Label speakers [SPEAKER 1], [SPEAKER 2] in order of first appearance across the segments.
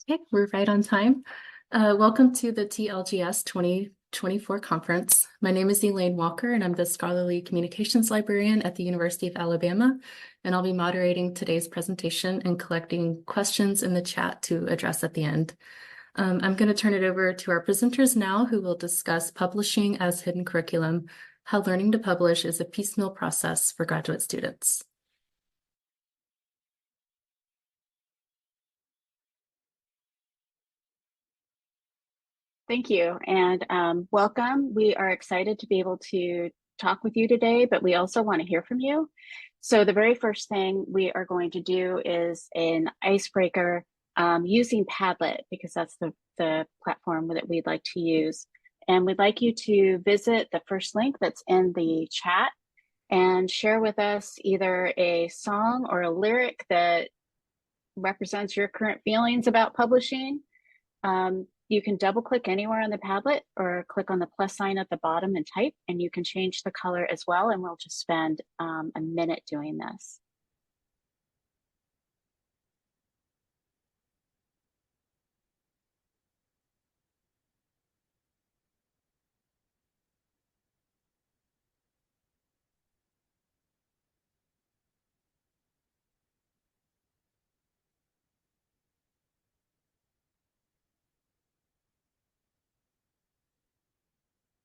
[SPEAKER 1] Okay, we're right on time. Welcome to the TLGS 2024 conference. My name is Elaine Walker, and I'm the Scholarly Communications Librarian at the University of Alabama, and I'll be moderating today's presentation and collecting questions in the chat to address at the end. I'm going to turn it over to our presenters now, who will discuss publishing as hidden curriculum, how learning to publish is a piecemeal process for graduate students.
[SPEAKER 2] Thank you, and welcome. We are excited to be able to talk with you today, but we also want to hear from you. So the very first thing we are going to do is an icebreaker using Padlet, because that's the platform that we'd like to use. And we'd like you to visit the first link that's in the chat and share with us either a song or a lyric that represents your current feelings about publishing. You can double click anywhere on the Padlet or click on the plus sign at the bottom and type, and you can change the color as well. And we'll just spend a minute doing this.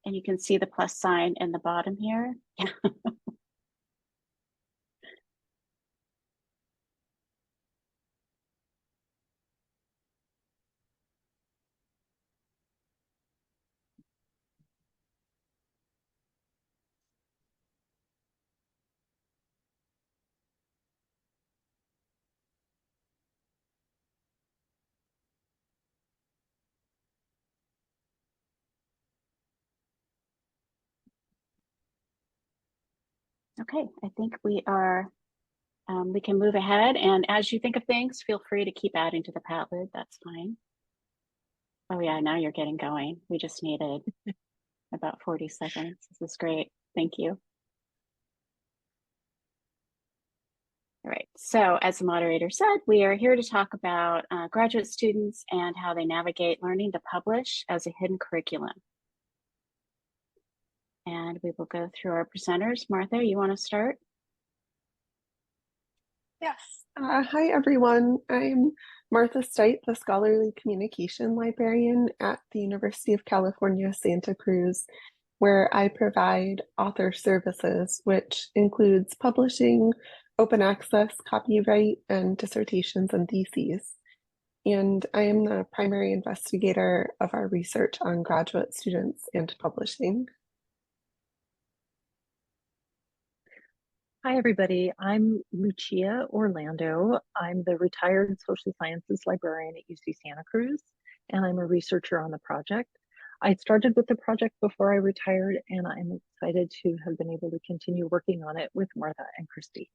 [SPEAKER 2] And you can see the plus sign in the bottom here. Okay, I think we can move ahead. And as you think of things, feel free to keep adding to the Padlet. That's fine. Oh yeah, now you're getting going. We just needed about 40 seconds. This is great. Thank you. All right, so as the moderator said, we are here to talk about graduate students and how they navigate learning to publish as a hidden curriculum. And we will go through our presenters. Martha, you want to start?
[SPEAKER 3] Yes. Hi, everyone. I'm Martha Stuit, the Scholarly Communication Librarian at the University of California, Santa Cruz, where I provide author services, which includes publishing, open access, copyright, and dissertations and theses. And I am the primary investigator of our research on graduate students and publishing.
[SPEAKER 4] Hi, everybody. I'm Lucia Orlando. I'm the retired social sciences librarian at UC Santa Cruz, and I'm a researcher on the project. I started with the project before I retired, and I'm excited to have been able to continue working on it with Martha and Christy.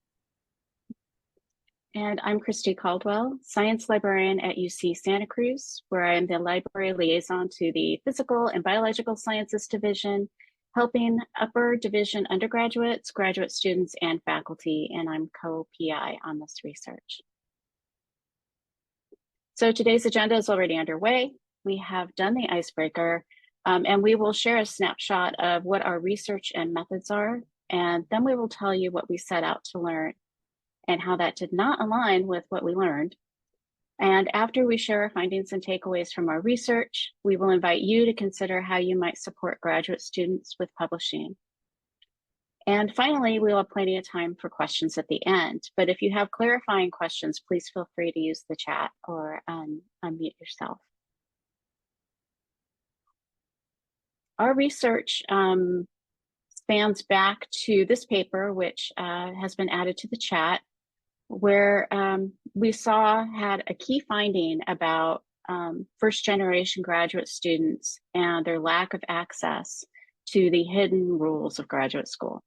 [SPEAKER 2] And I'm Christy Caldwell, science librarian at UC Santa Cruz, where I am the library liaison to the Physical and Biological Sciences Division, helping upper division undergraduates, graduate students, and faculty, and I'm co-PI on this research. So today's agenda is already underway. We have done the icebreaker, and we will share a snapshot of what our research and methods are, and then we will tell you what we set out to learn and how that did not align with what we learned. And after we share our findings and takeaways from our research, we will invite you to consider how you might support graduate students with publishing. And finally, we'll have plenty of time for questions at the end. But if you have clarifying questions, please feel free to use the chat or unmute yourself. Our research spans back to this paper, which has been added to the chat, where we had a key finding about first generation graduate students and their lack of access to the hidden rules of graduate school.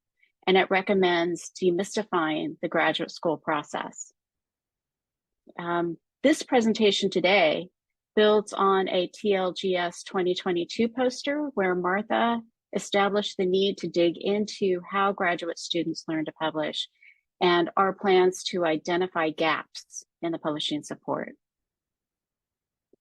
[SPEAKER 2] And it recommends demystifying the graduate school process. This presentation today builds on a TLGS 2022 poster where Martha established the need to dig into how graduate students learn to publish and our plans to identify gaps in the publishing support.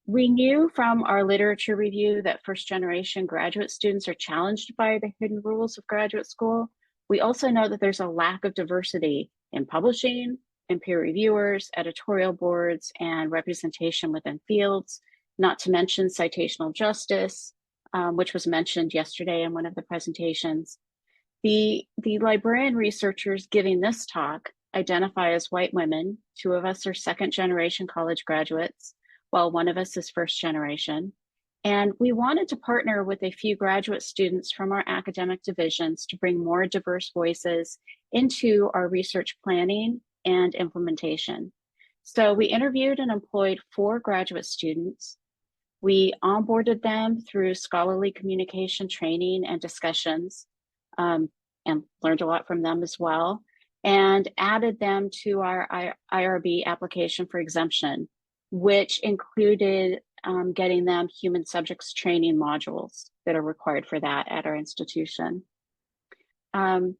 [SPEAKER 2] We knew from our literature review that first generation graduate students are challenged by the hidden rules of graduate school. We also know that there's a lack of diversity in publishing, in peer reviewers, editorial boards, and representation within fields, not to mention citational justice, which was mentioned yesterday in one of the presentations. The librarian researchers giving this talk identify as white women. Two of us are second generation college graduates, while one of us is first generation. And we wanted to partner with a few graduate students from our academic divisions to bring more diverse voices into our research planning and implementation. So we interviewed and employed 4 graduate students. We onboarded them through scholarly communication training and discussions, and learned a lot from them as well, and added them to our IRB application for exemption, which included getting them human subjects training modules that are required for that at our institution. And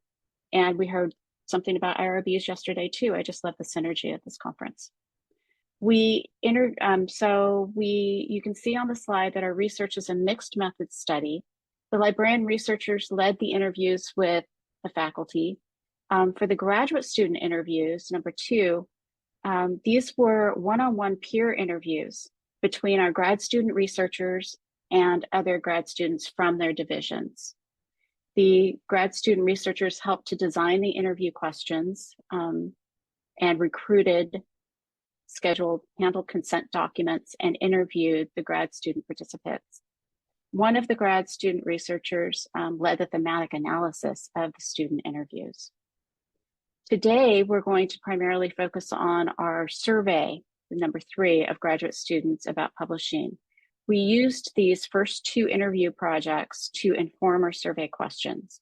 [SPEAKER 2] we heard something about IRBs yesterday too. I just love the synergy at this conference. You can see on the slide that our research is a mixed method study. The librarian researchers led the interviews with the faculty. For the graduate student interviews, number 2, these were one-on-one peer interviews between our grad student researchers and other grad students from their divisions. The grad student researchers helped to design the interview questions and recruited, scheduled, handled consent documents, and interviewed the grad student participants. One of the grad student researchers led the thematic analysis of the student interviews. Today, we're going to primarily focus on our survey, number 3, of graduate students about publishing. We used these first 2 interview projects to inform our survey questions.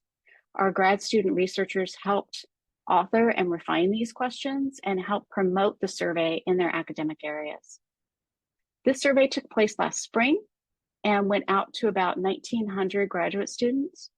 [SPEAKER 2] Our grad student researchers helped author and refine these questions and help promote the survey in their academic areas. This survey took place last spring and went out to about 1,900 graduate students.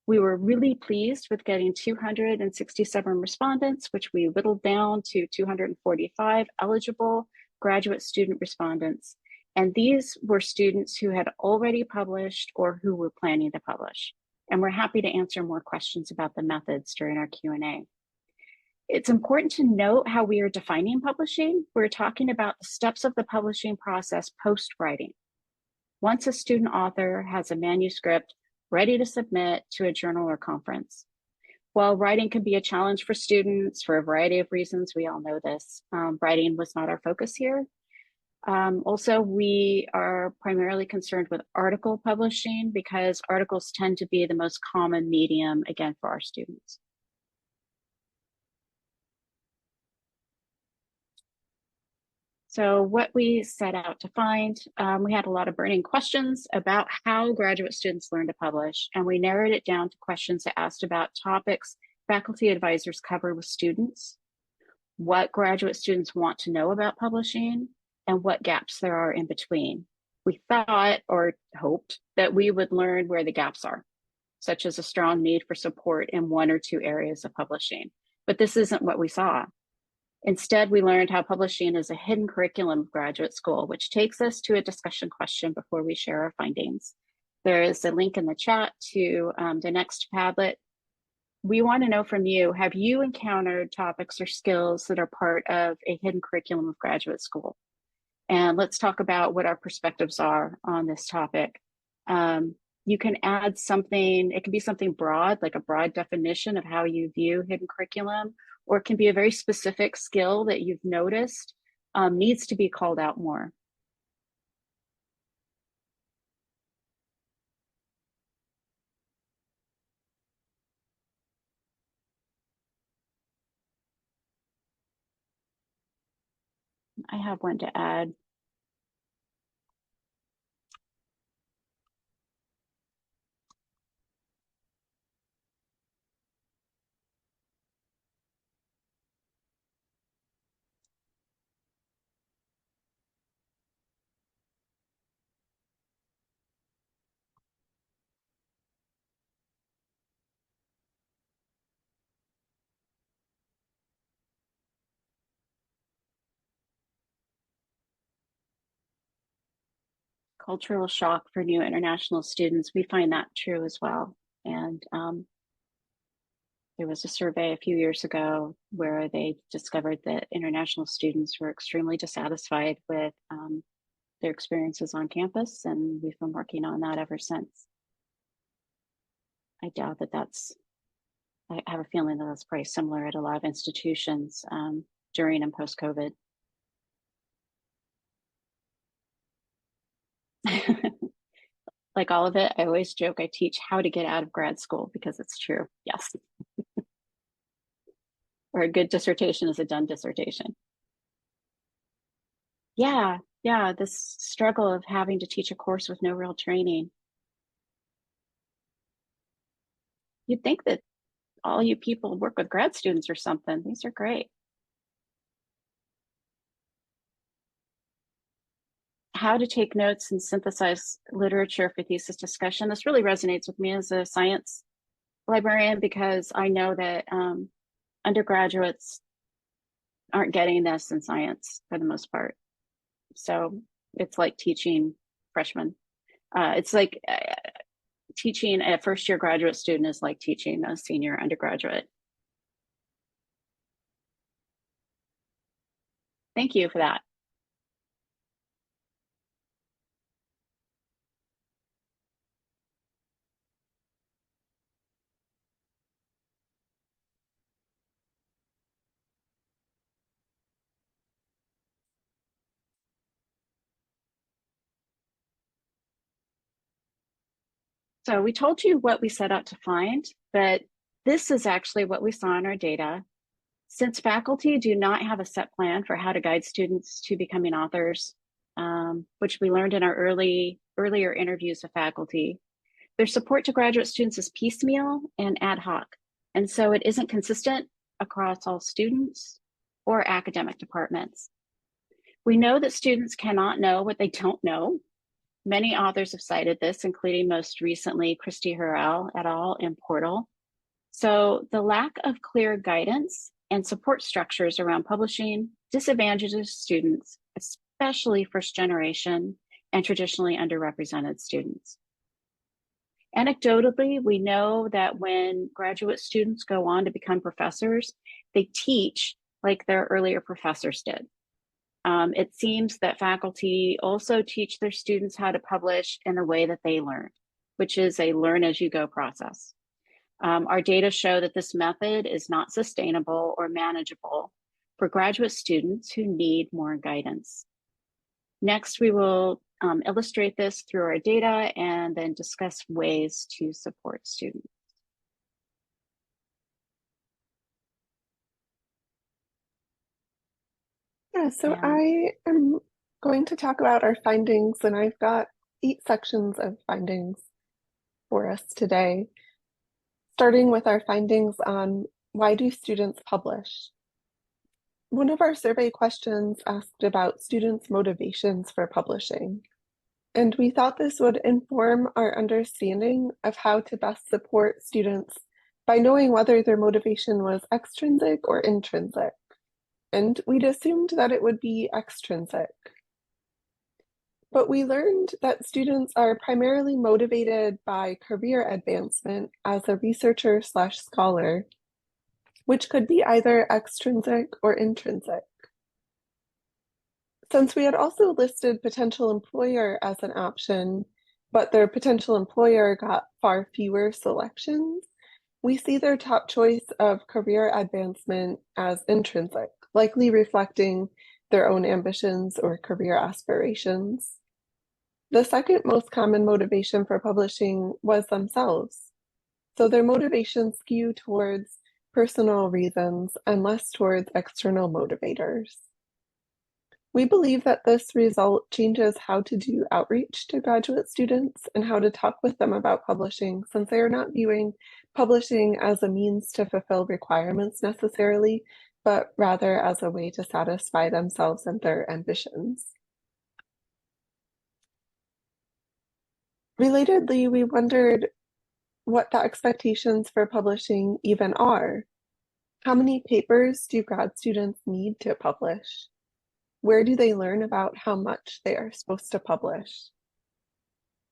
[SPEAKER 2] We were really pleased with getting 267 respondents, which we whittled down to 245 eligible graduate student respondents. And these were students who had already published or who were planning to publish. And we're happy to answer more questions about the methods during our Q&A. It's important to note how we are defining publishing. We're talking about the steps of the publishing process post-writing. Once a student author has a manuscript ready to submit to a journal or conference. While writing can be a challenge for students for a variety of reasons, we all know this, writing was not our focus here. Also, we are primarily concerned with article publishing because articles tend to be the most common medium, again, for our students. So what we set out to find, we had a lot of burning questions about how graduate students learn to publish, and we narrowed it down to questions that asked about topics faculty advisors cover with students, what graduate students want to know about publishing, and what gaps there are in between. We thought or hoped that we would learn where the gaps are, such as a strong need for support in 1 or 2 areas of publishing. But this isn't what we saw. Instead, we learned how publishing is a hidden curriculum of graduate school, which takes us to a discussion question before we share our findings. There is a link in the chat to the next Padlet. We want to know from you, have you encountered topics or skills that are part of a hidden curriculum of graduate school? And let's talk about what our perspectives are on this topic. You can add something, it can be something broad, like a broad definition of how you view hidden curriculum, or it can be a very specific skill that you've noticed needs to be called out more. I have one to add. cultural shock for new international students. We find that true as well. And there was a survey a few years ago where they discovered that international students were extremely dissatisfied with their experiences on campus, and we've been working on that ever since. I doubt that I have a feeling that that's probably similar at a lot of institutions during and post-COVID. Like all of it, I always joke I teach how to get out of grad school because it's true. Yes. Or a good dissertation is a done dissertation. Yeah, this struggle of having to teach a course with no real training. You'd think that all you people work with grad students or something. These are great. How to take notes and synthesize literature for thesis discussion. This really resonates with me as a science librarian because I know that undergraduates aren't getting this in science for the most part. So it's like teaching freshmen. It's like teaching a first-year graduate student is like teaching a senior undergraduate. Thank you for that. So we told you what we set out to find, but this is actually what we saw in our data. Since faculty do not have a set plan for how to guide students to becoming authors, which we learned in our earlier interviews with faculty, their support to graduate students is piecemeal and ad hoc. And so it isn't consistent across all students or academic departments. We know that students cannot know what they don't know. Many authors have cited this, including most recently Christy et al. In Portal. So the lack of clear guidance and support structures around publishing disadvantages students, especially first generation and traditionally underrepresented students. Anecdotally, we know that when graduate students go on to become professors, they teach like their earlier professors did. It seems that faculty also teach their students how to publish in the way that they learned, which is a learn as you go process. Our data show that this method is not sustainable or manageable for graduate students who need more guidance. Next, we will illustrate this through our data and then discuss ways to support students.
[SPEAKER 3] Yeah, so I am going to talk about our findings, and I've got 8 sections of findings for us today, starting with our findings on why do students publish? One of our survey questions asked about students' motivations for publishing, and we thought this would inform our understanding of how to best support students by knowing whether their motivation was extrinsic or intrinsic. And we'd assumed that it would be extrinsic. But we learned that students are primarily motivated by career advancement as a researcher/scholar, which could be either extrinsic or intrinsic. Since we had also listed potential employer as an option, but their potential employer got far fewer selections, we see their top choice of career advancement as intrinsic, likely reflecting their own ambitions or career aspirations. The second most common motivation for publishing was themselves. So their motivations skew towards personal reasons and less towards external motivators. We believe that this result changes how to do outreach to graduate students and how to talk with them about publishing, since they are not viewing publishing as a means to fulfill requirements necessarily, but rather as a way to satisfy themselves and their ambitions. Relatedly, we wondered what the expectations for publishing even are. How many papers do grad students need to publish? Where do they learn about how much they are supposed to publish?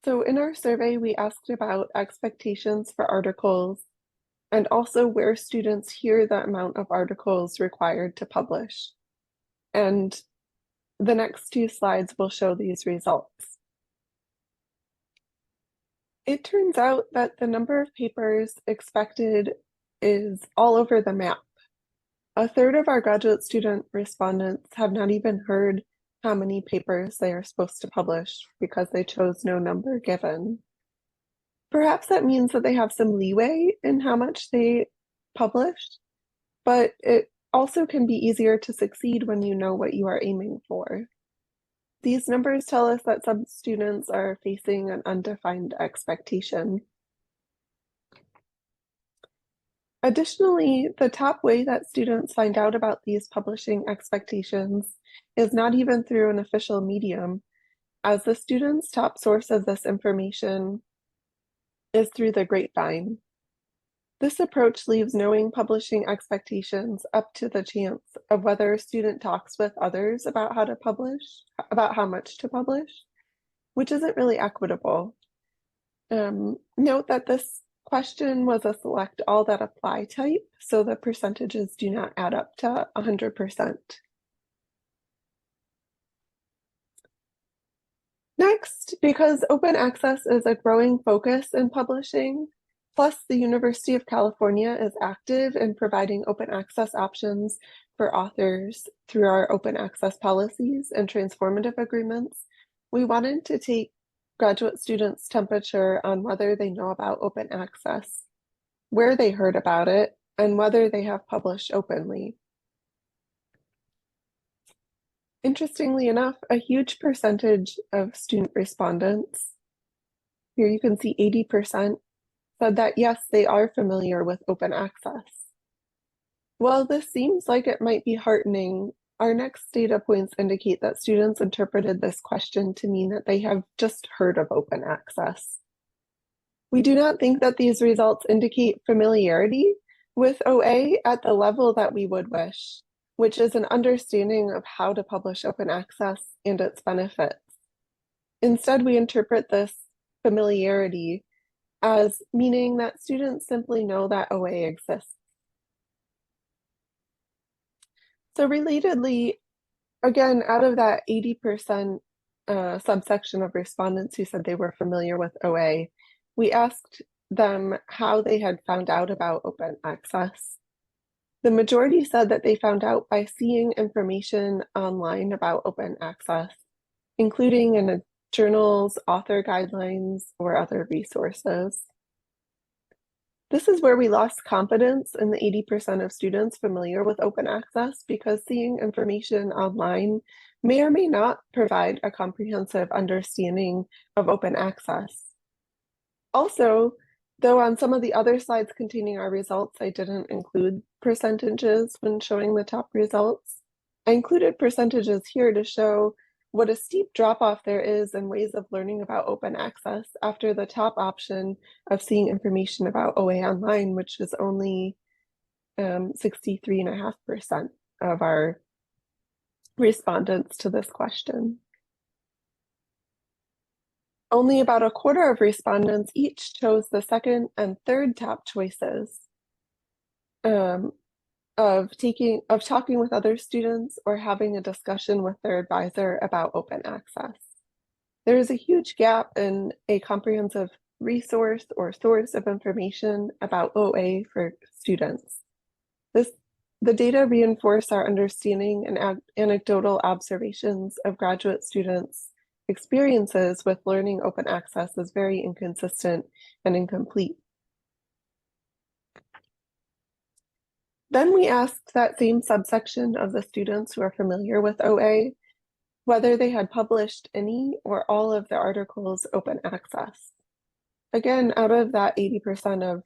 [SPEAKER 3] So in our survey, we asked about expectations for articles and also where students hear the amount of articles required to publish. And the next two slides will show these results. It turns out that the number of papers expected is all over the map. A third of our graduate student respondents have not even heard how many papers they are supposed to publish because they chose no number given. Perhaps that means that they have some leeway in how much they publish, but it also can be easier to succeed when you know what you are aiming for. These numbers tell us that some students are facing an undefined expectation. Additionally, the top way that students find out about these publishing expectations is not even through an official medium, as the students' top source of this information is through the grapevine. This approach leaves knowing publishing expectations up to the chance of whether a student talks with others about how to publish, about how much to publish, which isn't really equitable. Note that this question was a select all that apply type, so the percentages do not add up to 100%. Next, because open access is a growing focus in publishing, plus the University of California is active in providing open access options for authors through our open access policies and transformative agreements, we wanted to take graduate students' temperature on whether they know about open access, where they heard about it, and whether they have published openly. Interestingly enough, a huge percentage of student respondents, here you can see 80%, said that yes, they are familiar with open access. While this seems like it might be heartening, our next data points indicate that students interpreted this question to mean that they have just heard of open access. We do not think that these results indicate familiarity with OA at the level that we would wish, which is an understanding of how to publish open access and its benefits. Instead, we interpret this familiarity as meaning that students simply know that OA exists. So relatedly, again, out of that 80% subsection of respondents who said they were familiar with OA, we asked them how they had found out about open access. The majority said that they found out by seeing information online about open access, including in journals, author guidelines, or other resources. This is where we lost confidence in the 80% of students familiar with open access because seeing information online may or may not provide a comprehensive understanding of open access. Also, though on some of the other slides containing our results, I didn't include percentages when showing the top results. I included percentages here to show what a steep drop-off there is in ways of learning about open access after the top option of seeing information about OA online, which is only 63.5% of our respondents to this question. Only about a quarter of respondents each chose the second and third top choices of talking with other students or having a discussion with their advisor about open access. There is a huge gap in a comprehensive resource or source of information about OA for students. The data reinforce our understanding and anecdotal observations of graduate students' experiences with learning open access is very inconsistent and incomplete. Then we asked that same subsection of the students who are familiar with OA whether they had published any or all of their articles open access. Again, out of that 80% of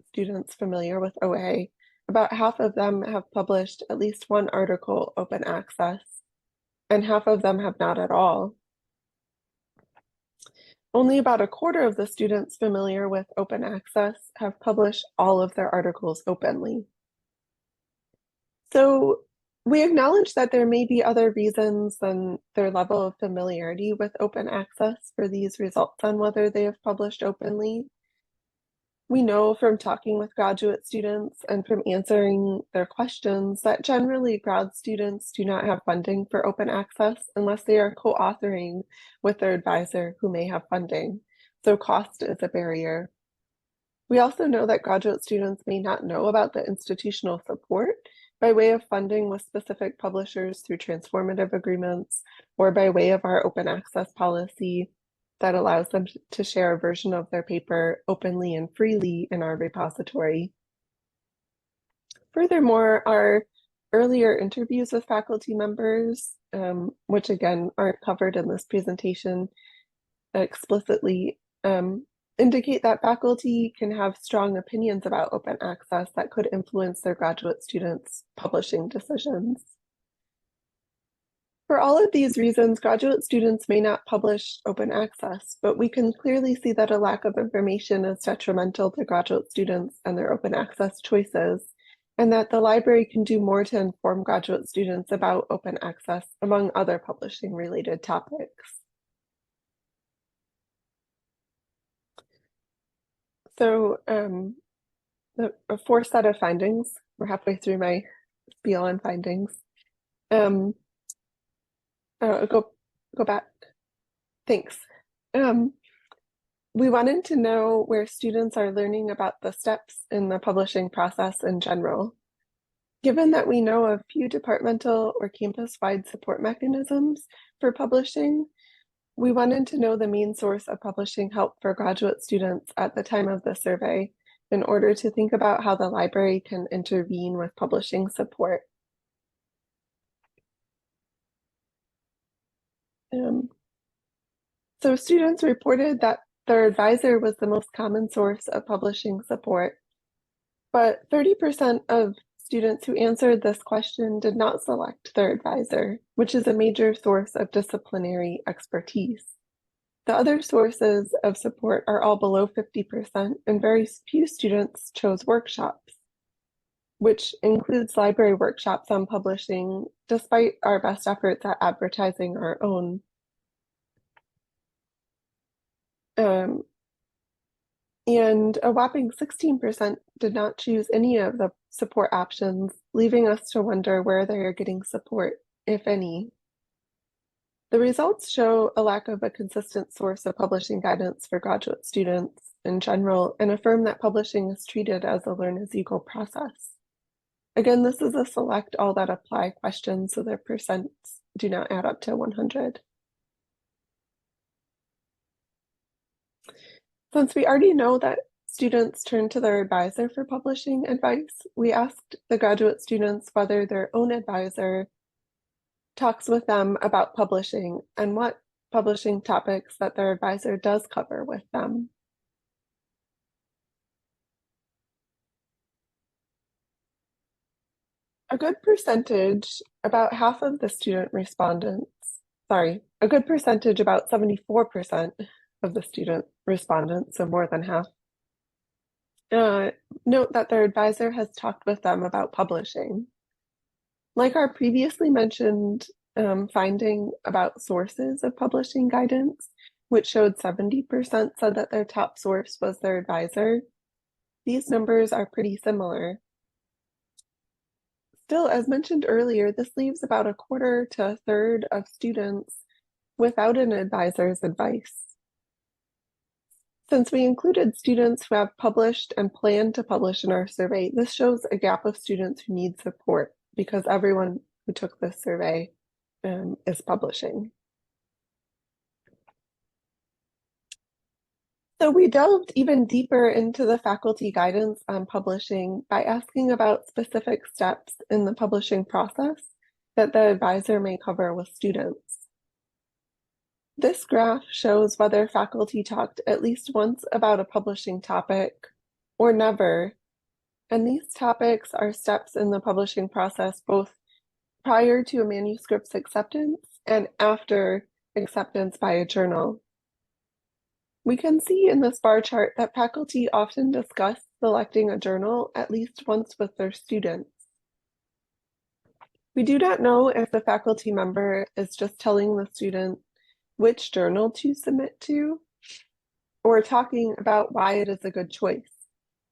[SPEAKER 3] students familiar with OA, about half of them have published at least one article open access, and half of them have not at all. Only about a quarter of the students familiar with open access have published all of their articles openly. So We acknowledge that there may be other reasons than their level of familiarity with open access for these results on whether they have published openly. We know from talking with graduate students and from answering their questions that generally grad students do not have funding for open access unless they are co-authoring with their advisor who may have funding. So cost is a barrier. We also know that graduate students may not know about the institutional support by way of funding with specific publishers through transformative agreements or by way of our open access policy that allows them to share a version of their paper openly and freely in our repository. Furthermore, our earlier interviews with faculty members, which again aren't covered in this presentation explicitly, indicate that faculty can have strong opinions about open access that could influence their graduate students' publishing decisions. For all of these reasons, graduate students may not publish open access, but we can clearly see that a lack of information is detrimental to graduate students and their open access choices, and that the library can do more to inform graduate students about open access, among other publishing-related topics. So a fourth set of findings. We're halfway through my spiel on findings. Go back. Thanks. We wanted to know where students are learning about the steps in the publishing process in general. Given that we know of few departmental or campus-wide support mechanisms for publishing, we wanted to know the main source of publishing help for graduate students at the time of the survey in order to think about how the library can intervene with publishing support. So students reported that their advisor was the most common source of publishing support, but 30% of students who answered this question did not select their advisor, which is a major source of disciplinary expertise. The other sources of support are all below 50%, and very few students chose workshops, which includes library workshops on publishing, despite our best efforts at advertising our own. And a whopping 16% did not choose any of the support options, leaving us to wonder where they are getting support, if any. The results show a lack of a consistent source of publishing guidance for graduate students in general and affirm that publishing is treated as a learn-as-you-go process. Again, this is a select all that apply question, so their percents do not add up to 100. Since we already know that students turn to their advisor for publishing advice, we asked the graduate students whether their own advisor talks with them about publishing and what publishing topics that their advisor does cover with them. A good percentage, about half of the student respondents, a good percentage, about 74% of the student respondents, so more than half, note that their advisor has talked with them about publishing. Like our previously mentioned finding about sources of publishing guidance, which showed 70% said that their top source was their advisor, these numbers are pretty similar. Still, as mentioned earlier, this leaves about a quarter to a third of students without an advisor's advice. Since we included students who have published and plan to publish in our survey, this shows a gap of students who need support because everyone who took this survey is publishing. So we delved even deeper into the faculty guidance on publishing by asking about specific steps in the publishing process that the advisor may cover with students. This graph shows whether faculty talked at least once about a publishing topic or never, and these topics are steps in the publishing process both prior to a manuscript's acceptance and after acceptance by a journal. We can see in this bar chart that faculty often discuss selecting a journal at least once with their students. We do not know if the faculty member is just telling the student which journal to submit to, or talking about why it is a good choice,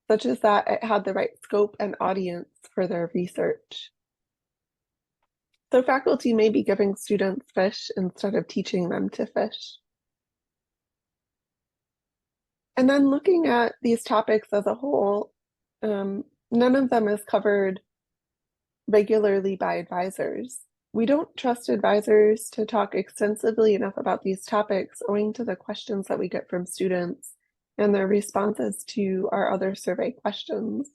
[SPEAKER 3] such as that it had the right scope and audience for their research. So faculty may be giving students fish instead of teaching them to fish. And then looking at these topics as a whole, none of them is covered regularly by advisors. We don't trust advisors to talk extensively enough about these topics owing to the questions that we get from students and their responses to our other survey questions.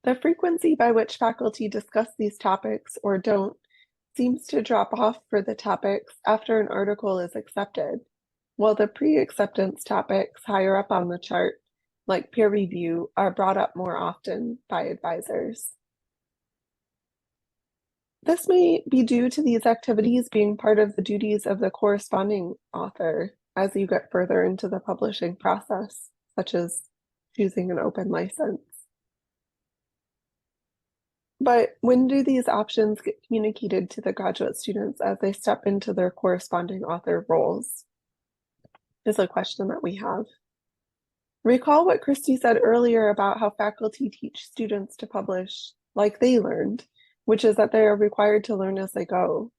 [SPEAKER 3] The frequency by which faculty discuss these topics or don't seems to drop off for the topics after an article is accepted, while the pre-acceptance topics higher up on the chart, like peer review, are brought up more often by advisors. This may be due to these activities being part of the duties of the corresponding author as you get further into the publishing process, such as choosing an open license. But when do these options get communicated to the graduate students as they step into their corresponding author roles? Is a question that we have. Recall what Christy said earlier about how faculty teach students to publish like they learned, which is that they are required to learn as they go.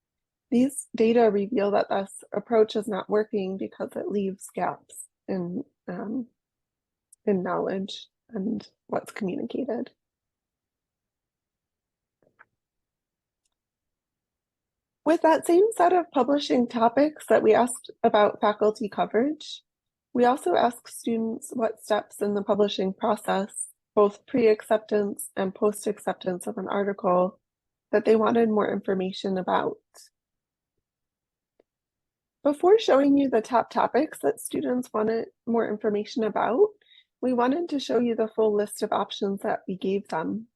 [SPEAKER 3] These data reveal that this approach is not working because it leaves gaps in knowledge and what's communicated. With that same set of publishing topics that we asked about faculty coverage, we also asked students what steps in the publishing process, both pre-acceptance and post-acceptance of an article, that they wanted more information about. Before showing you the top topics that students wanted more information about, we wanted to show you the full list of options that we gave them.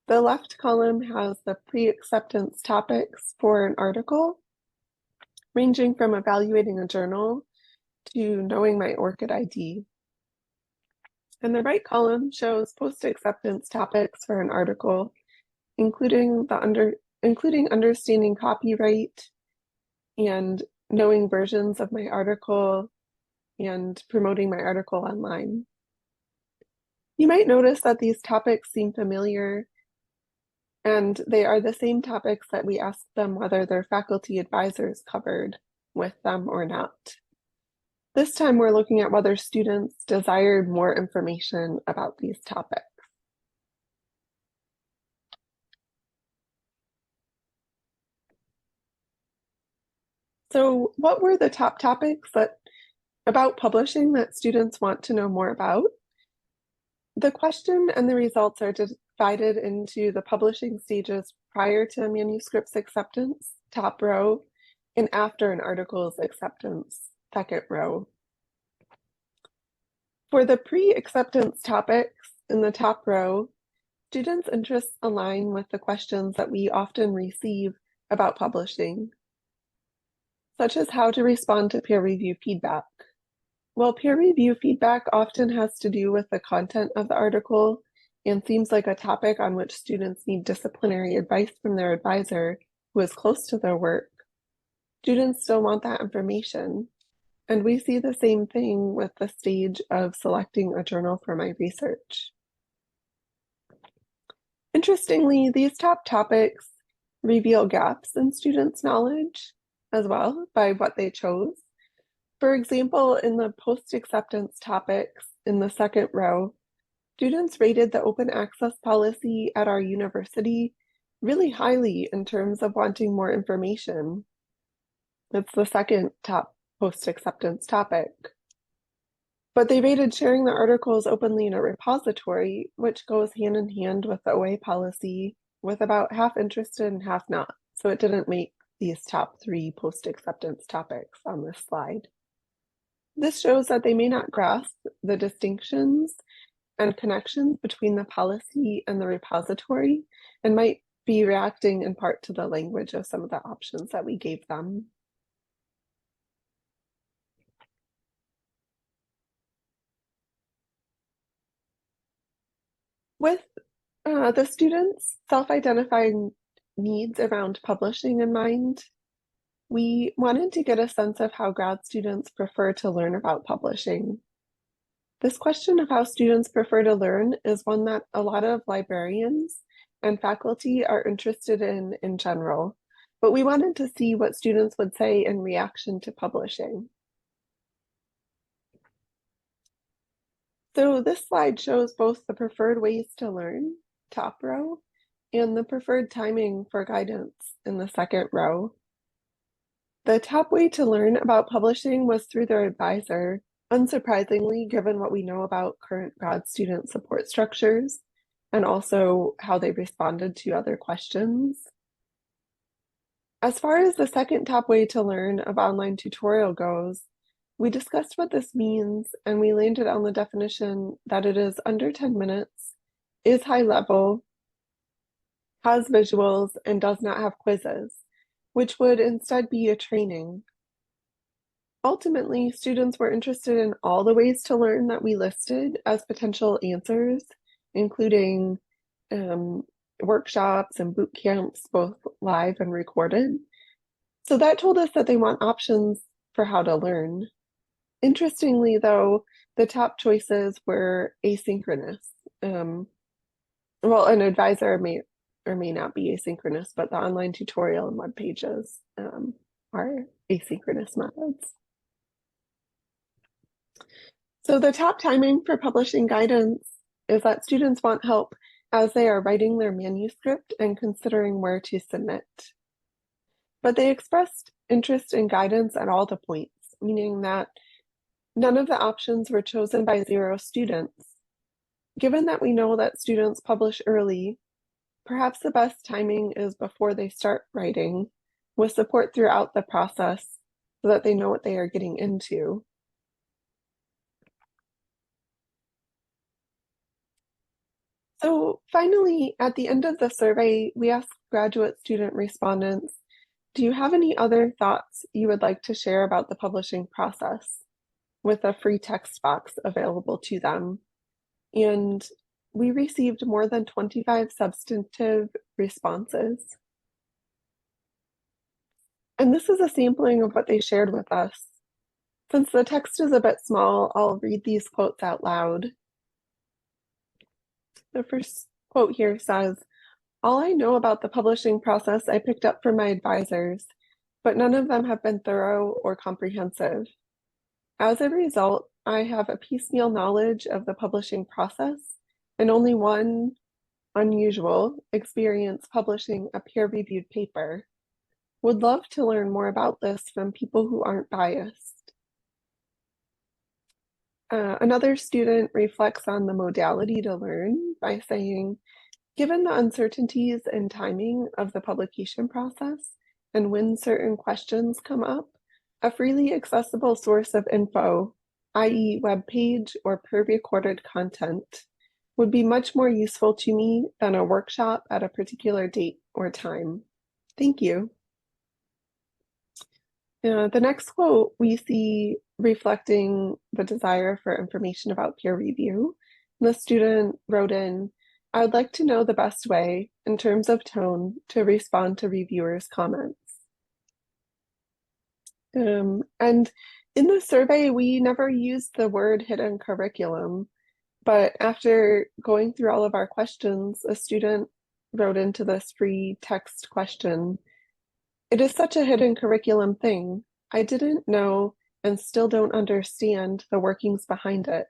[SPEAKER 3] The left column has the pre-acceptance topics for an article, ranging from evaluating a journal to knowing my ORCID ID. And the right column shows post-acceptance topics for an article, including understanding copyright and knowing versions of my article and promoting my article online. You might notice that these topics seem familiar, and they are the same topics that we asked them whether their faculty advisors covered with them or not. This time we're looking at whether students desired more information about these topics. So what were the top topics about publishing that students want to know more about? The question and the results are divided into the publishing stages prior to a manuscript's acceptance, top row, and after an article's acceptance, second row. For the pre-acceptance topics in the top row, students' interests align with the questions that we often receive about publishing, such as how to respond to peer review feedback. While peer review feedback often has to do with the content of the article and seems like a topic on which students need disciplinary advice from their advisor who is close to their work, students still want that information. And we see the same thing with the stage of selecting a journal for my research. Interestingly, these top topics reveal gaps in students' knowledge as well by what they chose. For example, in the post-acceptance topics in the second row, students rated the open access policy at our university really highly in terms of wanting more information. It's the second top post-acceptance topic. But they rated sharing the articles openly in a repository, which goes hand in hand with the OA policy, with about half interested and half not. So it didn't make these top 3 post-acceptance topics on this slide. This shows that they may not grasp the distinctions and connections between the policy and the repository and might be reacting in part to the language of some of the options that we gave them. With The students' self-identifying needs around publishing in mind. We wanted to get a sense of how grad students prefer to learn about publishing. This question of how students prefer to learn is one that a lot of librarians and faculty are interested in general, but we wanted to see what students would say in reaction to publishing. So this slide shows both the preferred ways to learn, top row, and the preferred timing for guidance in the second row. The top way to learn about publishing was through their advisor, unsurprisingly, given what we know about current grad student support structures and also how they responded to other questions. As far as the second top way to learn of online tutorial goes, we discussed what this means and we landed on the definition that it is under 10 minutes, is high level, has visuals, and does not have quizzes, which would instead be a training. Ultimately, students were interested in all the ways to learn that we listed as potential answers, including workshops and boot camps, both live and recorded. So that told us that they want options for how to learn. Interestingly, though, the top choices were asynchronous. Well, an advisor may or may not be asynchronous, but the online tutorial and web pages are asynchronous methods. So the top timing for publishing guidance is that students want help as they are writing their manuscript and considering where to submit. But they expressed interest in guidance at all the points, meaning that none of the options were chosen by 0 students. Given that we know that students publish early, perhaps the best timing is before they start writing, with support throughout the process so that they know what they are getting into. So finally, at the end of the survey, we asked graduate student respondents, do you have any other thoughts you would like to share about the publishing process, with a free text box available to them? And we received more than 25 substantive responses. And this is a sampling of what they shared with us. Since the text is a bit small, I'll read these quotes out loud. The first quote here says, "All I know about the publishing process I picked up from my advisors, but none of them have been thorough or comprehensive. As a result, I have a piecemeal knowledge of the publishing process and only one unusual experience publishing a peer-reviewed paper. Would love to learn more about this from people who aren't biased." Another student reflects on the modality to learn by saying, given the uncertainties and timing of the publication process and when certain questions come up, a freely accessible source of info, i.e. web page or pre-recorded content, would be much more useful to me than a workshop at a particular date or time. Thank you. The next quote we see reflecting the desire for information about peer review. The student wrote in, "I would like to know the best way, in terms of tone, to respond to reviewers' comments." And in the survey, we never used the word hidden curriculum, but after going through all of our questions, a student wrote into this free text question, "It is such a hidden curriculum thing. I didn't know and still don't understand the workings behind it.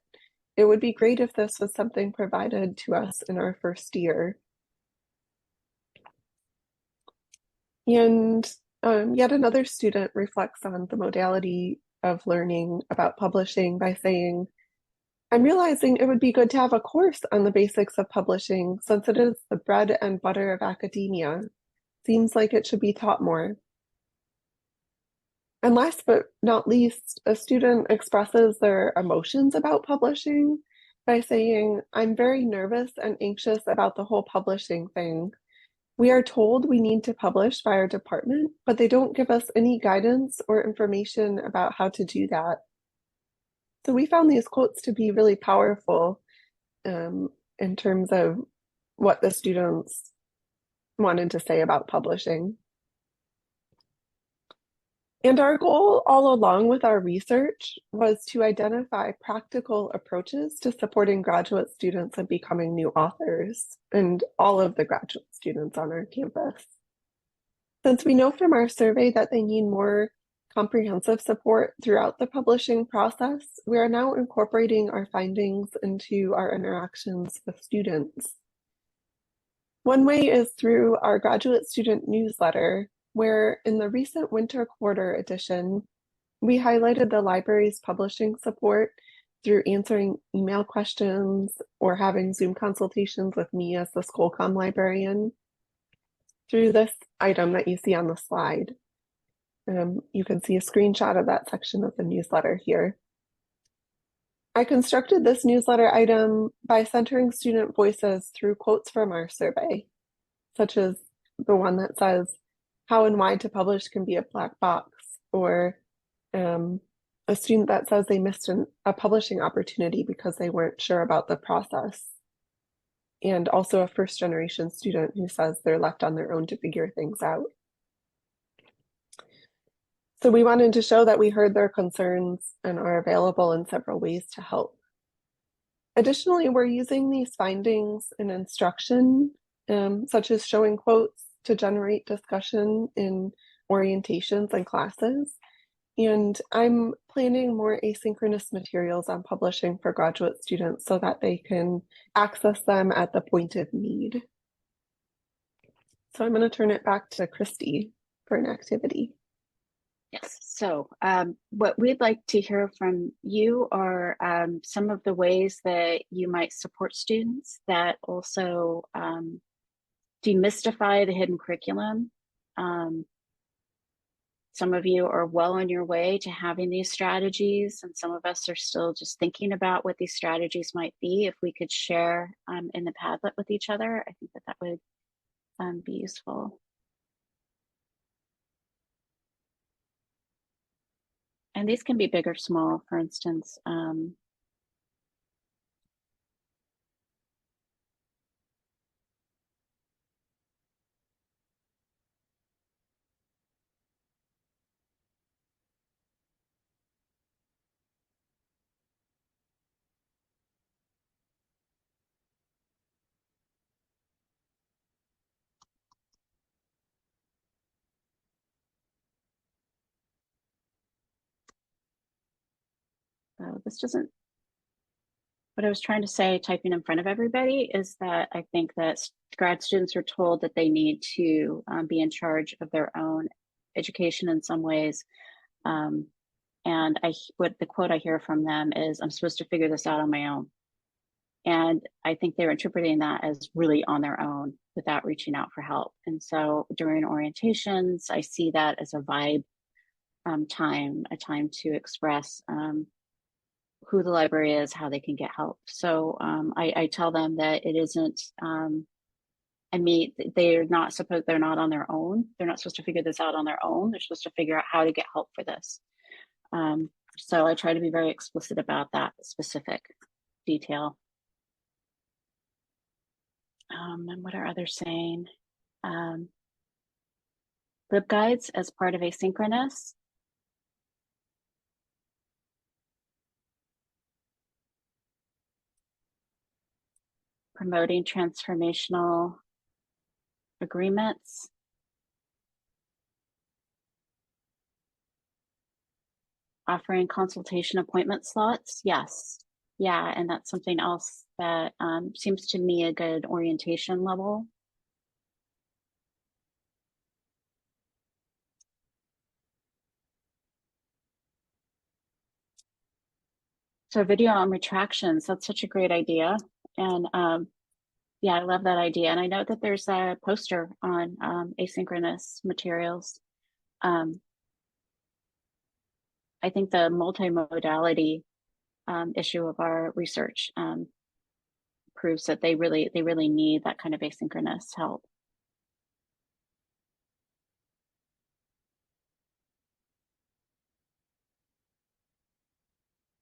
[SPEAKER 3] It would be great if this was something provided to us in our first year." And yet another student reflects on the modality of learning about publishing by saying, "I'm realizing it would be good to have a course on the basics of publishing since it is the bread and butter of academia. Seems like it should be taught more." And last but not least, a student expresses their emotions about publishing by saying, "I'm very nervous and anxious about the whole publishing thing. We are told we need to publish by our department, but they don't give us any guidance or information about how to do that." So we found these quotes to be really powerful in terms of what the students wanted to say about publishing. And our goal all along with our research was to identify practical approaches to supporting graduate students in becoming new authors and all of the graduate students on our campus. Since we know from our survey that they need more comprehensive support throughout the publishing process, we are now incorporating our findings into our interactions with students. One way is through our graduate student newsletter, where in the recent winter quarter edition, we highlighted the library's publishing support through answering email questions or having Zoom consultations with me as the Schoolcom librarian through this item that you see on the slide. You can see a screenshot of that section of the newsletter here. I constructed this newsletter item by centering student voices through quotes from our survey, such as the one that says, "How and why to publish can be a black box," or a student that says they missed a publishing opportunity because they weren't sure about the process. And also a first generation student who says they're left on their own to figure things out. So we wanted to show that we heard their concerns and are available in several ways to help. Additionally, we're using these findings in instruction, such as showing quotes to generate discussion in orientations and classes. And I'm planning more asynchronous materials on publishing for graduate students so that they can access them at the point of need. So I'm going to turn it back to Christy for an activity.
[SPEAKER 2] Yes, so what we'd like to hear from you are some of the ways that you might support students that also demystify the hidden curriculum. Some of you are well on your way to having these strategies, and some of us are still just thinking about what these strategies might be. If we could share in the Padlet with each other, I think that would be useful. And these can be big or small, for instance. So this doesn't, what I was trying to say, typing in front of everybody, is that I think that grad students are told that they need to be in charge of their own education in some ways. And what the quote I hear from them is, "I'm supposed to figure this out on my own." And I think they're interpreting that as really on their own without reaching out for help. And so during orientations, I see that as a vibe time, a time to express who the library is, how they can get help. So I tell them that it isn't, they're not on their own. They're not supposed to figure this out on their own. They're supposed to figure out how to get help for this. So I try to be very explicit about that specific detail. And what are others saying? LibGuides as part of asynchronous. Promoting transformational agreements. Offering consultation appointment slots. Yes. Yeah, and that's something else that seems to me a good orientation level. So video on retractions, that's such a great idea. And yeah, I love that idea. And I know that there's a poster on asynchronous materials. I think the multimodality issue of our research proves that they really need that kind of asynchronous help.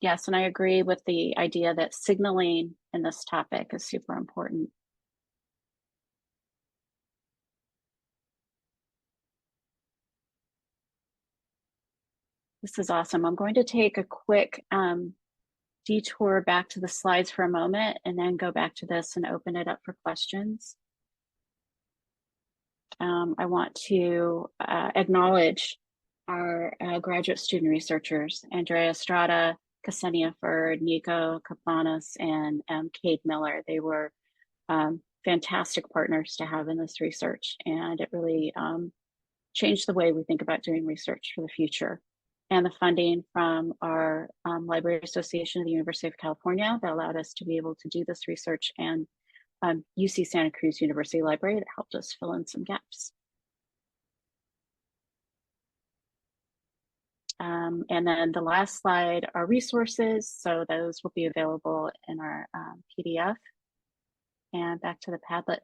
[SPEAKER 2] Yes, and I agree with the idea that signaling in this topic is super important. This is awesome. I'm going to take a quick detour back to the slides for a moment and then go back to this and open it up for questions. I want to acknowledge our graduate student researchers, Andrea Estrada, Ksenia Ferd, Nico Kaplanis, and Kate Miller. They were fantastic partners to have in this research, and it really changed the way we think about doing research for the future. And the funding from our Library Association of the University of California that allowed us to be able to do this research, and UC Santa Cruz University Library that helped us fill in some gaps. And then the last slide are resources. So those will be available in our PDF. And back to the Padlet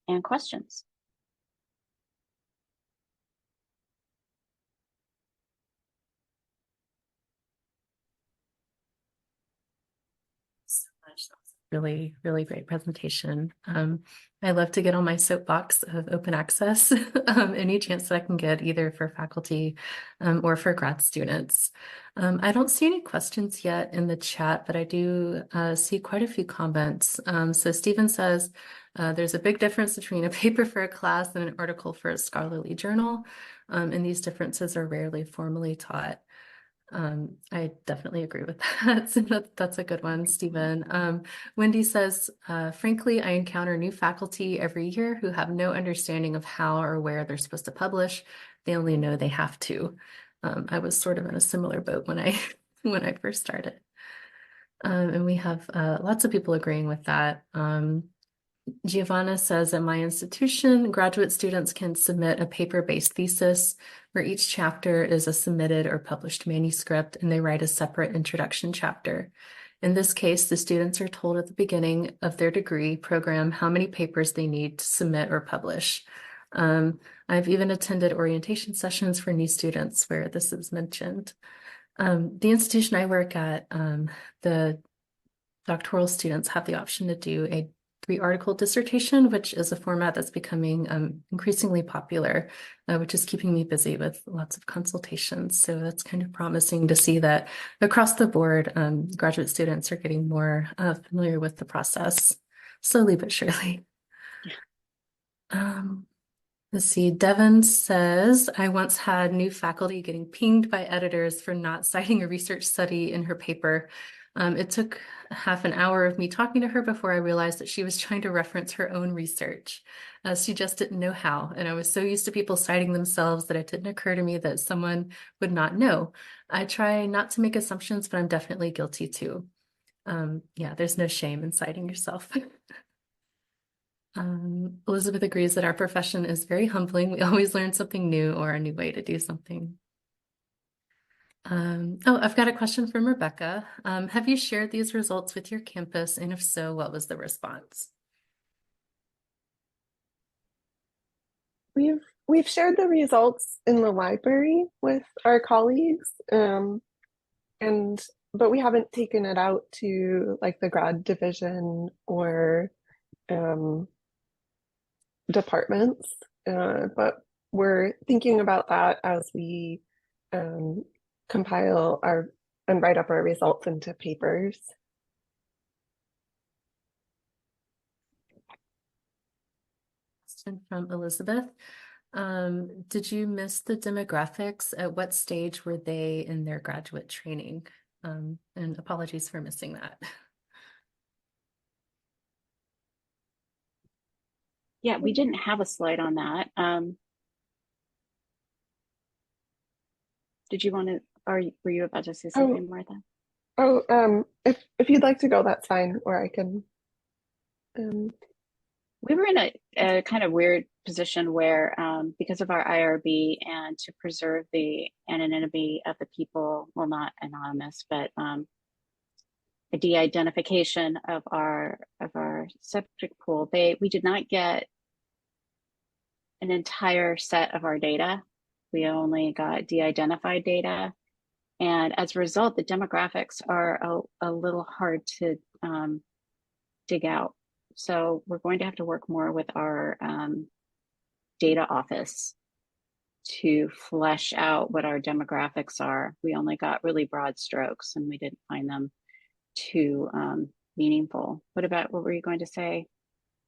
[SPEAKER 2] and questions.
[SPEAKER 1] So much. That was a really, really great presentation. I love to get on my soapbox of open access any chance that I can get, either for faculty or for grad students. I don't see any questions yet in the chat, but I do see quite a few comments. So Stephen says, there's a big difference between a paper for a class and an article for a scholarly journal, and these differences are rarely formally taught. I definitely agree with that. So that's a good one, Stephen. Wendy says, frankly, I encounter new faculty every year who have no understanding of how or where they're supposed to publish. They only know they have to. I was sort of in a similar boat when I when I first started. And we have lots of people agreeing with that. Giovanna says, at my institution, graduate students can submit a paper-based thesis where each chapter is a submitted or published manuscript, and they write a separate introduction chapter. In this case, the students are told at the beginning of their degree program how many papers they need to submit or publish. I've even attended orientation sessions for new students where this is mentioned. The institution I work at, the doctoral students have the option to do a 3-article dissertation, which is a format that's becoming increasingly popular, which is keeping me busy with lots of consultations. So that's kind of promising to see that across the board, graduate students are getting more familiar with the process, slowly but surely. Let's see, Devin says, I once had new faculty getting pinged by editors for not citing a research study in her paper. It took half an hour of me talking to her before I realized that she was trying to reference her own research. She just didn't know how. And I was so used to people citing themselves that it didn't occur to me that someone would not know. I try not to make assumptions, but I'm definitely guilty too. Yeah, there's no shame in citing yourself. Elizabeth agrees that our profession is very humbling. We always learn something new or a new way to do something. Oh, I've got a question from Rebecca. Have you shared these results with your campus? And if so, what was the response?
[SPEAKER 3] We've shared the results in the library with our colleagues, but we haven't taken it out to like the grad division or departments, but we're thinking about that as we compile and write up our results into papers.
[SPEAKER 1] Question from Elizabeth. Did you miss the demographics? At what stage were they in their graduate training? And apologies for missing that.
[SPEAKER 2] Yeah, we didn't have a slide on that. Did you want to, were you about to say something, Martha?
[SPEAKER 3] Oh, if you'd like to go, that's fine, or I can.
[SPEAKER 2] We were in a kind of weird position where, because of our IRB and to preserve the anonymity of the people, well, not anonymous, but a de-identification of our subject pool, we did not get an entire set of our data. We only got de-identified data. And as a result, the demographics are a little hard to dig out. So we're going to have to work more with our data office to flesh out what our demographics are. We only got really broad strokes and we didn't find them too meaningful. What were you going to say,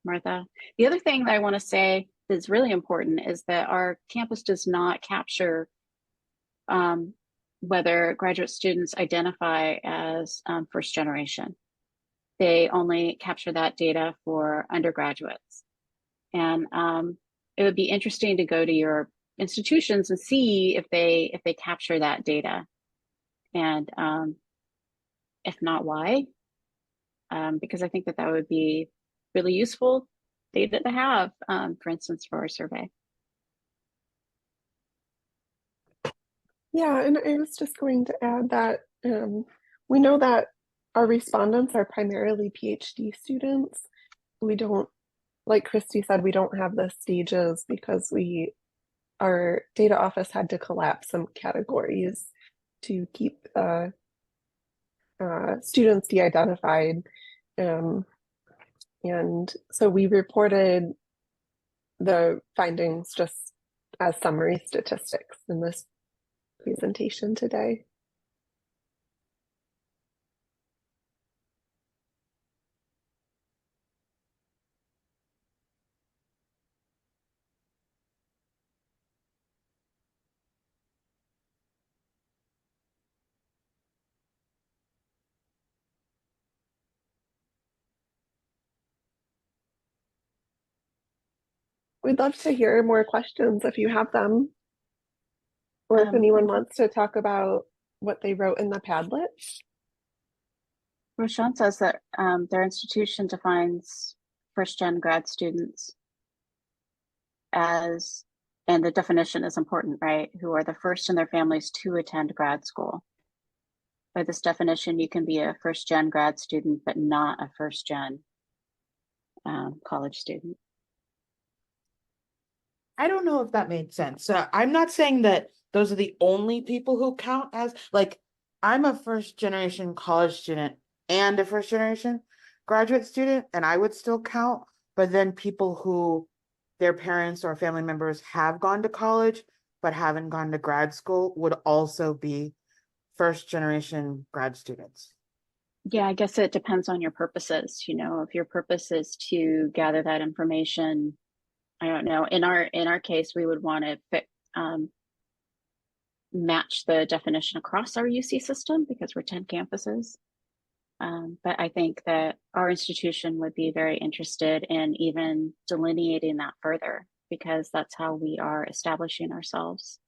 [SPEAKER 2] Martha? The other thing that I want to say is really important is that our campus does not capture whether graduate students identify as first generation. They only capture that data for undergraduates. And it would be interesting to go to your institutions and see if they capture that data. And if not, why? Because I think that would be really useful data to have, for instance, for our survey.
[SPEAKER 3] Yeah, and I was just going to add that we know that our respondents are primarily PhD students. We don't, like Christy said, we don't have the stages because our data office had to collapse some categories to keep students de-identified. And so we reported the findings just as summary statistics in this presentation today. We'd love to hear more questions if you have them, or if anyone wants to talk about what they wrote in the Padlet.
[SPEAKER 2] Roshan says that their institution defines first-gen grad students as, and the definition is important, right? Who are the first in their families to attend grad school. By this definition, you can be a first-gen grad student, but not a first-gen college student.
[SPEAKER 5] I don't know if that made sense. So I'm not saying that those are the only people who count as, like, I'm a first generation college student and a first generation graduate student, and I would still count. But then people who their parents or family members have gone to college but haven't gone to grad school would also be first generation grad students.
[SPEAKER 2] Yeah, I guess it depends on your purposes. You know, if your purpose is to gather that information, I don't know. In our case, we would want to match the definition across our UC system because we're 10 campuses. But I think that our institution would be very interested in even delineating that further because that's how we are establishing ourselves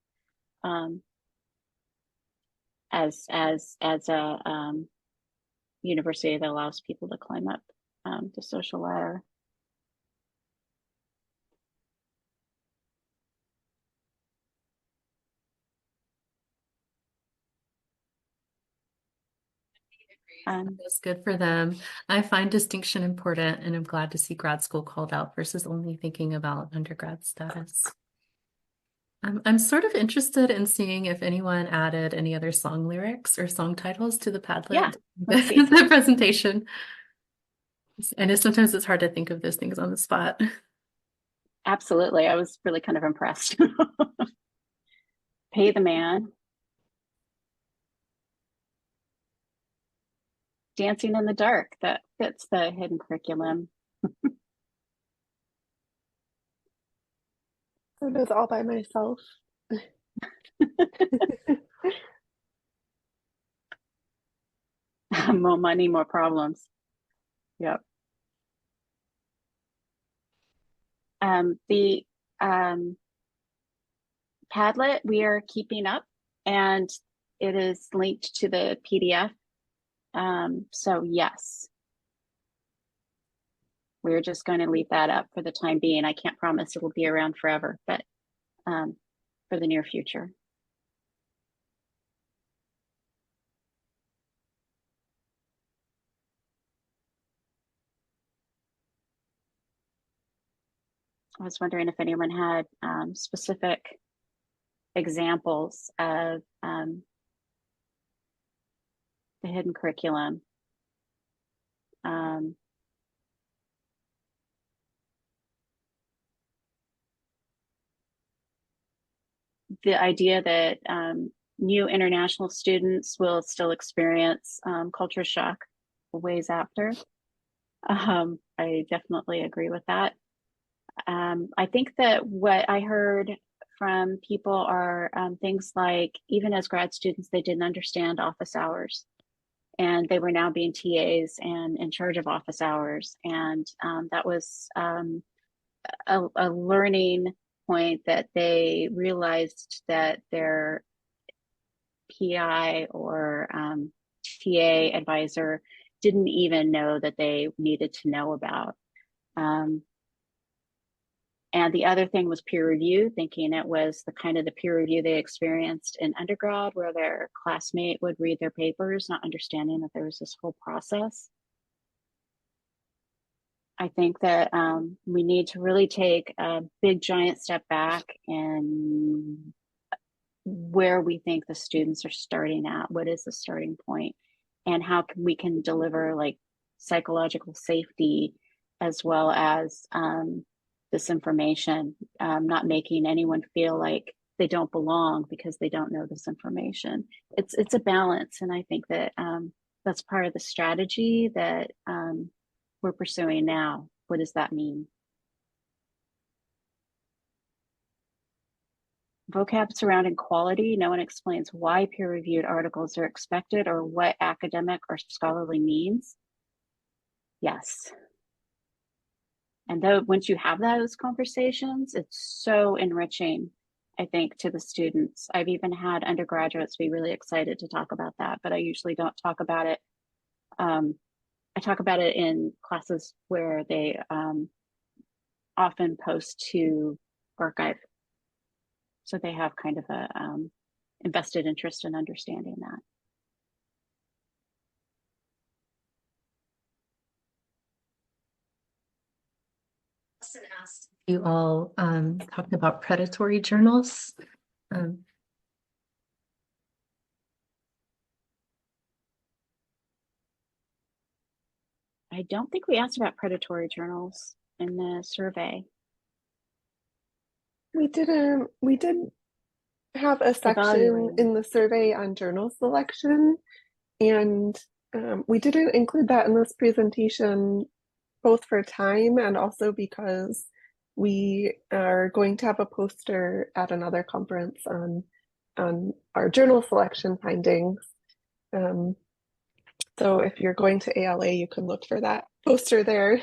[SPEAKER 2] as a university that allows people to climb up the social ladder.
[SPEAKER 1] That's good for them. I find distinction important, and I'm glad to see grad school called out versus only thinking about undergrad status. I'm sort of interested in seeing if anyone added any other song lyrics or song titles to the Padlet.
[SPEAKER 2] Yeah, let's see.
[SPEAKER 1] The presentation. I know sometimes it's hard to think of those things on the spot.
[SPEAKER 2] Absolutely. I was really kind of impressed. Pay the man. Dancing in the dark, that fits the hidden curriculum.
[SPEAKER 3] So does All by Myself.
[SPEAKER 2] More money, more problems. Yep. The Padlet we are keeping up, and it is linked to the PDF. So yes, we're just going to leave that up for the time being. I can't promise it'll be around forever, but for the near future. I was wondering if anyone had specific examples of the hidden curriculum. the idea that new international students will still experience culture shock ways after. I definitely agree with that. I think that what I heard from people are things like, even as grad students, they didn't understand office hours, and they were now being TAs and in charge of office hours. And that was a learning point, that they realized that their PI or TA advisor didn't even know that they needed to know about. And the other thing was peer review, thinking it was the kind of the peer review they experienced in undergrad, where their classmate would read their papers, not understanding that there was this whole process. I think that we need to really take a big, giant step back in where we think the students are starting at. What is the starting point? And how we can deliver like psychological safety, as well as this information, not making anyone feel like they don't belong because they don't know this information. It's a balance, and I think that that's part of the strategy that we're pursuing now. What does that mean? Vocab surrounding quality. No one explains why peer-reviewed articles are expected or what academic or scholarly means. Yes. And though once you have those conversations, it's so enriching, I think, to the students. I've even had undergraduates be really excited to talk about that, but I usually don't talk about it. I talk about it in classes where they often post to archive. So they have kind of a invested interest in understanding that.
[SPEAKER 1] Asked if you all talked about predatory journals.
[SPEAKER 2] I don't think we asked about predatory journals in the survey.
[SPEAKER 3] We didn't. We did have a section in the survey on journal selection, and we didn't include that in this presentation, both for time and also because we are going to have a poster at another conference on our journal selection findings. So if you're going to ALA, you can look for that poster there.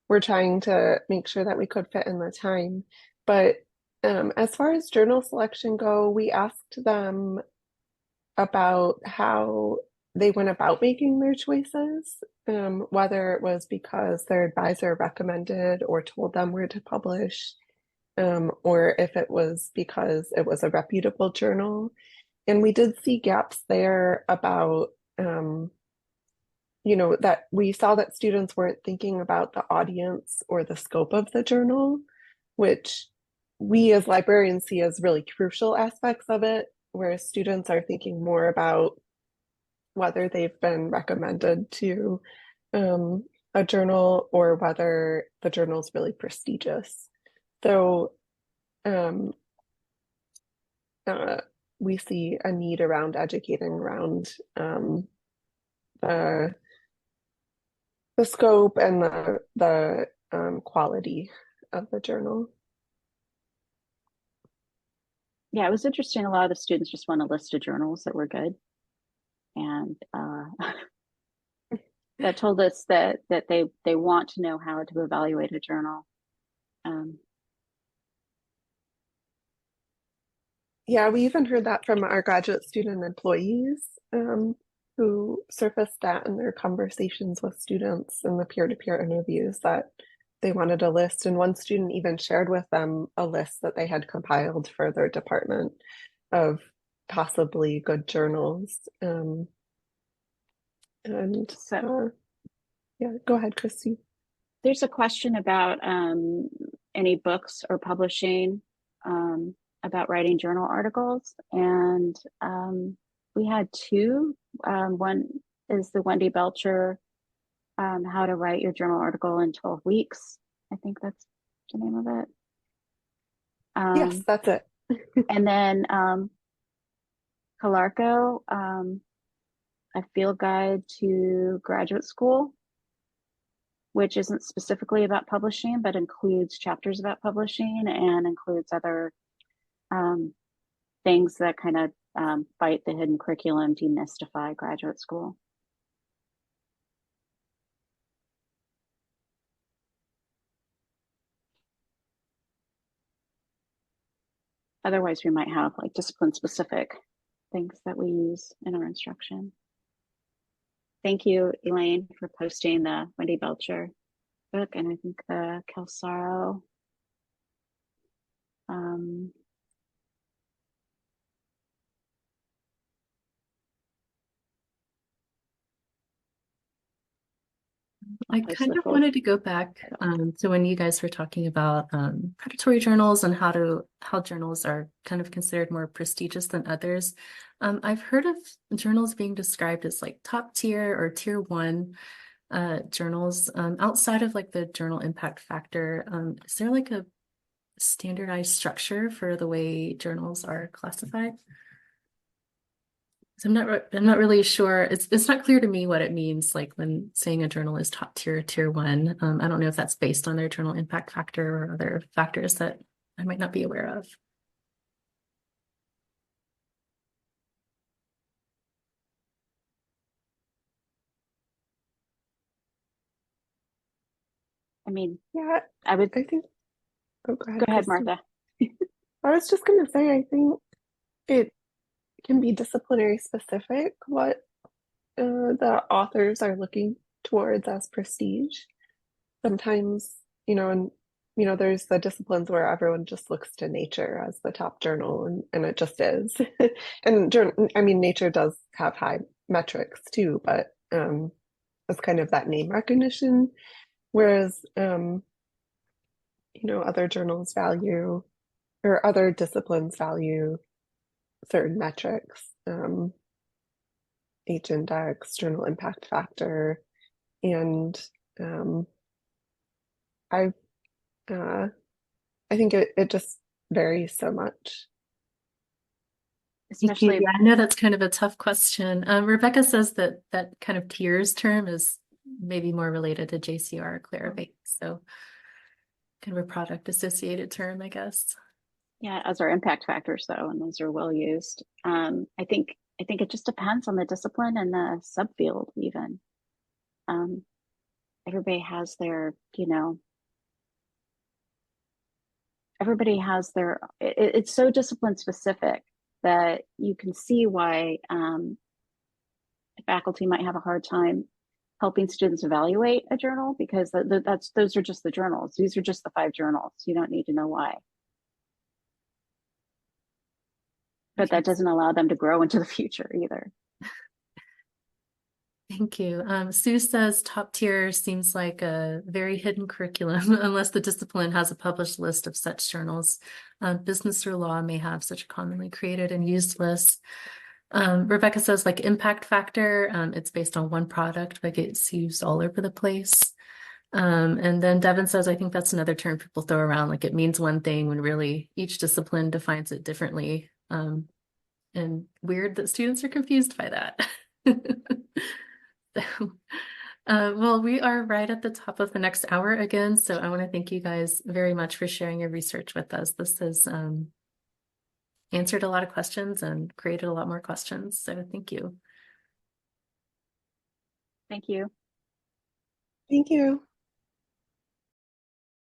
[SPEAKER 3] We're trying to make sure that we could fit in the time. But as far as journal selection go, we asked them about how they went about making their choices, whether it was because their advisor recommended or told them where to publish, or if it was because it was a reputable journal. And we did see gaps there about, that we saw that students weren't thinking about the audience or the scope of the journal, which we as librarians see as really crucial aspects of it, whereas students are thinking more about whether they've been recommended to a journal or whether the journal is really prestigious. So we see a need around educating around the scope and the quality of the journal.
[SPEAKER 2] Yeah, it was interesting. A lot of the students just want a list of journals that were good, and that told us that they want to know how to evaluate a journal.
[SPEAKER 3] Yeah, we even heard that from our graduate student employees who surfaced that in their conversations with students in the peer-to-peer interviews, that they wanted a list. And one student even shared with them a list that they had compiled for their department of possibly good journals. And so, yeah, go ahead, Christy.
[SPEAKER 2] There's a question about any books or publishing about writing journal articles, and we had two. One is the Wendy Belcher, How to Write Your Journal Article in 12 Weeks. I think that's the name of it.
[SPEAKER 3] Yes, that's it.
[SPEAKER 2] And then Calarco, a field guide to graduate school, which isn't specifically about publishing, but includes chapters about publishing and includes other things that kind of fight the hidden curriculum, demystify graduate school. Otherwise, we might have like discipline specific things that we use in our instruction. Thank you, Elaine, for posting the Wendy Belcher book, and I think the Kelsaro.
[SPEAKER 1] I kind of wanted to go back to when you guys were talking about predatory journals and how journals are kind of considered more prestigious than others. I've heard of journals being described as like top tier or tier one journals. Outside of like the journal impact factor, is there like a standardized structure for the way journals are classified? So I'm not really sure. It's not clear to me what it means, like when saying a journal is top tier, tier one. I don't know if that's based on their journal impact factor or other factors that I might not be aware of.
[SPEAKER 2] I mean,
[SPEAKER 3] Yeah,
[SPEAKER 2] I would.
[SPEAKER 3] I think. Oh,
[SPEAKER 2] go ahead,
[SPEAKER 3] Christy.
[SPEAKER 2] Martha.
[SPEAKER 3] I was just going to say, I think it can be disciplinary specific what the authors are looking towards as prestige. Sometimes, and there's the disciplines where everyone just looks to Nature as the top journal, and it just is. And I mean, Nature does have high metrics too, but it's kind of that name recognition. Whereas, other journals value, or other disciplines value certain metrics, H-index, journal impact factor, and I think it just varies so much.
[SPEAKER 2] Especially,
[SPEAKER 1] yeah, I know that's kind of a tough question. Rebecca says that kind of tiers term is maybe more related to JCR or Clarivate, so kind of a product associated term, I guess.
[SPEAKER 2] yeah, as our impact factors though, and those are well used. I think it just depends on the discipline and the subfield even. Everybody has their, everybody has their, it's so discipline specific that you can see why faculty might have a hard time helping students evaluate a journal, because those are just the journals. These are just the 5 journals. You don't need to know why. But that doesn't allow them to grow into the future either.
[SPEAKER 1] Thank you. Sue says top tier seems like a very hidden curriculum unless the discipline has a published list of such journals. Business or law may have such a commonly created and used list. Rebecca says like impact factor, it's based on one product, like it's used all over the place. And then Devin says, I think that's another term people throw around, like it means one thing when really each discipline defines it differently. And weird that students are confused by that. So, well, we are right at the top of the next hour again, so I want to thank you guys very much for sharing your research with us. This has answered a lot of questions and created a lot more questions, so thank you.
[SPEAKER 2] Thank you.
[SPEAKER 3] Thank you.